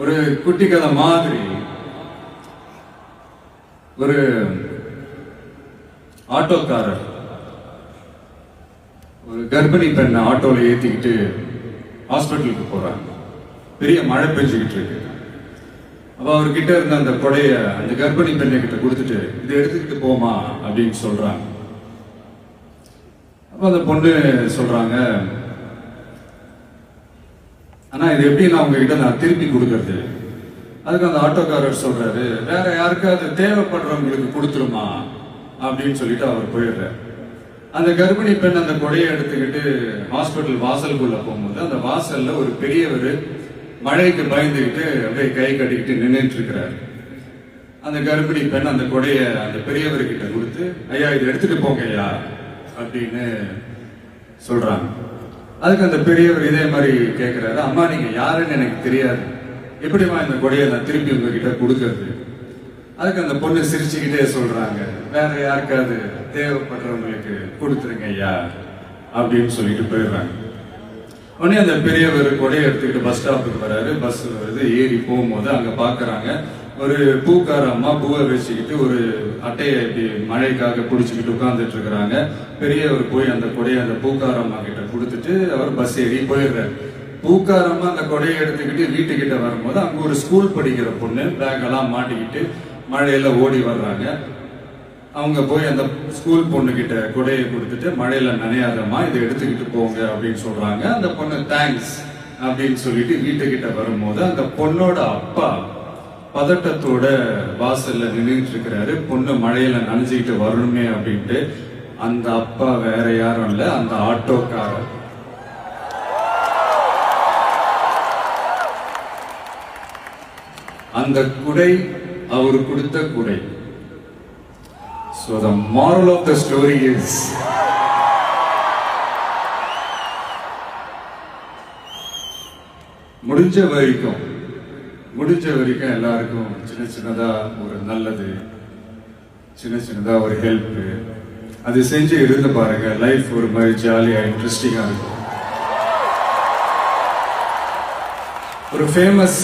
ஒரு குட்டி கதை மாதிரி ஒரு ஆட்டோக்காரர் ஒரு கர்ப்பிணி பெண்ணை ஆட்டோல ஏத்திக்கிட்டு ஹாஸ்பிட்டலுக்கு போறாங்க. பெரிய மழை பெஞ்சுக்கிட்டு இருக்கு. அப்ப அவர்கிட்ட இருந்த அந்த கொடைய அந்த கர்ப்பிணி பெண்ணை கிட்ட கொடுத்துட்டு இதை எடுத்துக்கிட்டு போமா அப்படின்னு சொல்றாங்க. அப்ப அந்த பொண்ணு சொல்றாங்க, ஆனா இது எப்படி நான் உங்ககிட்ட நான் திருப்பி கொடுக்கறது? அதுக்கு அந்த ஆட்டோக்காரர் சொல்றாரு, வேற யாருக்காவது தேவைப்படுறவங்களுக்கு கொடுத்துருமா அப்படின்னு சொல்லிட்டு அவர் போயிடுறாரு. அந்த கர்ப்பிணி பெண் அந்த கொடையை எடுத்துக்கிட்டு ஹாஸ்பிட்டல் வாசலுக்குள்ள போகும்போது அந்த வாசல்ல ஒரு பெரியவர் மழைக்கு பயந்துக்கிட்டு அப்படியே கை கட்டிக்கிட்டு நின்றுட்டு இருக்கிறாரு. அந்த கர்ப்பிணி பெண் அந்த கொடைய அந்த பெரியவர்கிட்ட கொடுத்து, ஐயா இதை எடுத்துட்டு போங்க ஐயா அப்படின்னு சொல்றாங்க. அதுக்கு அந்த பெரியவர் இதே மாதிரி கேட்கிறாரு, அம்மா நீங்க யாருன்னு எனக்கு தெரியாது, எப்படிமா இந்த கொடையை நான் திருப்பி உங்ககிட்ட கொடுக்கறது? அதுக்கு அந்த பொண்ணு சிரிச்சுக்கிட்டே சொல்றாங்க, வேற யாருக்காவது தேவைப்படுறவங்களுக்கு கொடுத்துருங்க ஐயா அப்படின்னு சொல்லிட்டு போயிடுறாங்க. உடனே அந்த பெரியவர் கொடையை எடுத்துக்கிட்டு பஸ் ஸ்டாப்புக்கு வராரு. பஸ் வருது, ஏறி போகும்போது அங்க பாக்குறாங்க ஒரு பூக்கார அம்மா பூவை வச்சுக்கிட்டு ஒரு அட்டையை இப்படி மழைக்காக பிடிச்சிக்கிட்டு உட்கார்ந்துட்டு இருக்கிறாங்க. பெரியவர் போய் அந்த கொடையை அந்த பூக்கார அம்மா கிட்ட கொடுத்துட்டு அவர் பஸ் ஏறி போயிடுறாரு. பூக்காரம்மா அந்த கொடையை எடுத்துக்கிட்டு வீட்டுக்கிட்ட வரும்போது அங்க ஒரு ஸ்கூல் படிக்கிற பொண்ணு பேக் எல்லாம் மாட்டிக்கிட்டு மழையில ஓடி வர்றாங்க. அவங்க போய் அந்த ஸ்கூல் பொண்ணு கிட்ட கொடையை கொடுத்துட்டு மழையில நனையாதம்மா இதை எடுத்துக்கிட்டு போங்க அப்படின்னு சொல்றாங்க. அந்த பொண்ணு தேங்க்ஸ் அப்படின்னு சொல்லிட்டு வீட்டுக்கிட்ட வரும்போது அந்த பொண்ணோட அப்பா பதட்டத்தோட வாசல்ல நின்றுட்டு இருக்கிறாரு. பொண்ணு மழையில நனைஞ்சுக்கிட்டு வரணுமே அப்படின்ட்டு. அந்த அப்பா வேற யாரும் இல்ல, அந்த ஆட்டோக்காரர். அந்த குடை அவர் கொடுத்த குடை. So the moral of the story is முடிஞ்ச வரைக்கும் எல்லாருக்கும் சின்ன சின்னதா ஒரு நல்லது, சின்ன சின்னதா ஒரு ஹெல்ப் அது செஞ்சு இருந்து பாருங்க. லைஃப் ஒரு மாதிரி ஜாலியா இன்ட்ரெஸ்டிங்கா இருக்கும். ஒரு ஃபேமஸ்